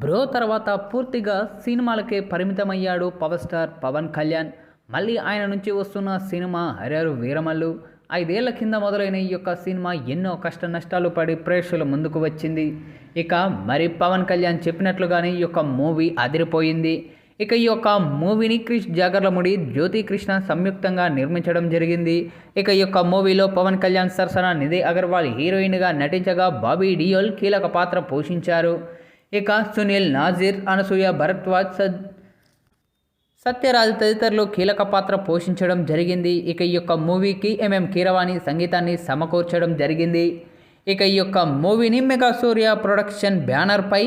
Bro తర్వాత పూర్తిగా సినిమాలకే పరిమితమయ్యాడు power star Pawan Kalyan. మళ్ళీ ఆయన నుంచి వస్తున్న సినిమా హరిహర వీరమల్లు. 5 ఏళ్ల కింద మొదలైన ఈ యొక్క సినిమా ఎన్నో కష్ట నష్టాలు పడి ప్రేక్షకుల ముందుకు వచ్చింది. ఇక మరి పవన్ కళ్యాణ్ చెప్పినట్లుగానే ఈ యొక్క మూవీ అదిరిపోయింది. ఇక ఈ యొక్క మూవీని క్రిష్ జాగర్లముడి, జ్యోతి కృష్ణ సంయుక్తంగా నిర్మించడం జరిగింది. ఇక ఈ యొక్క మూవీలో పవన్ కళ్యాణ్ సరసన నిధి అగర్వాల్ హీరోయిన్గా నటించగా బాబీ డియోల్ కీలక పాత్ర పోషించారు. ఇక సునీల్ నాజీర్, అనసూయ భరద్వాజ్, సత్యరాజ్ తదితరులు కీలక పాత్ర పోషించడం జరిగింది. ఇక ఈ యొక్క మూవీకి ఎంఎం కీరవాణి సంగీతాన్ని సమకూర్చడం జరిగింది. ఇక ఈ యొక్క మూవీని మెగా సూర్య ప్రొడక్షన్ బ్యానర్పై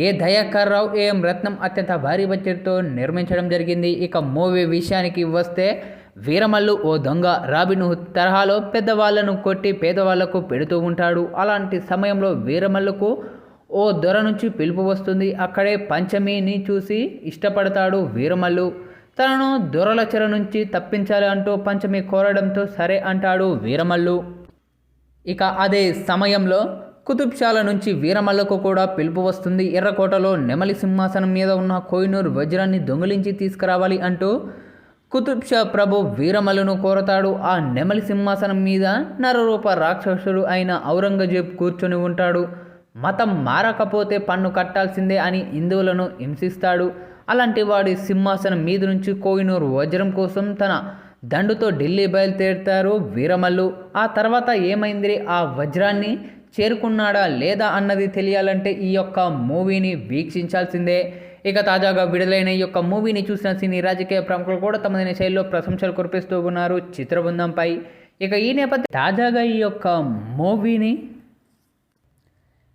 ఏ దయాకర్ రావు, ఏఎం రత్నం అత్యంత భారీ బడ్జెట్తో నిర్మించడం జరిగింది. ఇక మూవీ విషయానికి వస్తే వీరమల్లు ఓ దొంగ రాబిన్హుడ్ తరహాలో పెద్దవాళ్లను కొట్టి పేదవాళ్లకు పెడుతూ ఉంటాడు. అలాంటి సమయంలో వీరమల్లుకు ఓ దొర నుంచి పిలుపు వస్తుంది. అక్కడే పంచమిని చూసి ఇష్టపడతాడు వీరమల్లు. తనను దొరల చెర నుంచి తప్పించాలి అంటూ పంచమి కోరడంతో సరే అంటాడు వీరమల్లు. ఇక అదే సమయంలో కుతుబ్షాల నుంచి వీరమల్లకు కూడా పిలుపు వస్తుంది. ఎర్రకోటలో నెమలి సింహాసనం మీద ఉన్న కోహినూర్ వజ్రాన్ని దొంగిలించి తీసుకురావాలి అంటూ కుతుబ్షా ప్రభు వీరమల్లును కోరతాడు. ఆ నెమలి సింహాసనం మీద నరరూప రాక్షసుడు అయిన ఔరంగజేబ్ కూర్చొని ఉంటాడు. మతం మారకపోతే పన్ను కట్టాల్సిందే అని హిందువులను హింసిస్తాడు. అలాంటి వాడి సింహాసనం మీద నుంచి కోహినూర్ వజ్రం కోసం తన దండుతో ఢిల్లీ బయలుదేరుతారు వీరమల్లు. ఆ తర్వాత ఏమైంది, ఆ వజ్రాన్ని చేరుకున్నాడా లేదా అన్నది తెలియాలంటే ఈ యొక్క మూవీని వీక్షించాల్సిందే. ఇక తాజాగా విడుదలైన ఈ యొక్క మూవీని చూసిన సినీ రాజకీయ ప్రముఖులు కూడా తమదైన శైలిలో ప్రశంసలు కురిపిస్తూ ఉన్నారు చిత్రబృందంపై. ఇక ఈ నేపథ్యం తాజాగా ఈ యొక్క మూవీని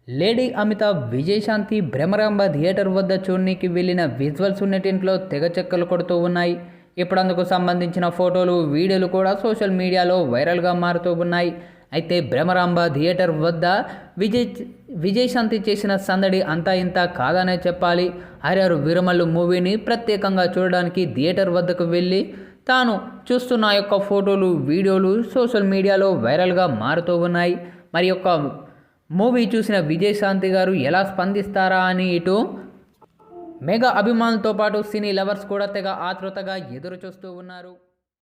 లేడీ అమితాబ్, విజయశాంతి భ్రమరాంబ థియేటర్ వద్ద చూడడానికి వెళ్ళిన విజువల్స్ నెట్టింట్లో తెగ చెక్కలు కొడుతూ ఉన్నాయి. ఇప్పుడు అందుకు సంబంధించిన ఫోటోలు, వీడియోలు కూడా సోషల్ మీడియాలో వైరల్గా మారుతూ ఉన్నాయి. అయితే భ్రమరాంబ థియేటర్ వద్ద విజయశాంతి చేసిన సందడి అంతా ఇంత కాదనే చెప్పాలి. హరిహర వీరమల్లు మూవీని ప్రత్యేకంగా చూడడానికి థియేటర్ వద్దకు వెళ్ళి తాను చూస్తున్న యొక్క ఫోటోలు, వీడియోలు సోషల్ మీడియాలో వైరల్గా మారుతూ ఉన్నాయి. మరి యొక్క మూవీ చూసిన విజయశాంతి గారు ఎలా స్పందిస్తారా అని ఇటు మెగా అభిమానులతో పాటు సినీ లవర్స్ కూడా తెగ ఆతృతగా ఎదురు చూస్తూ ఉన్నారు.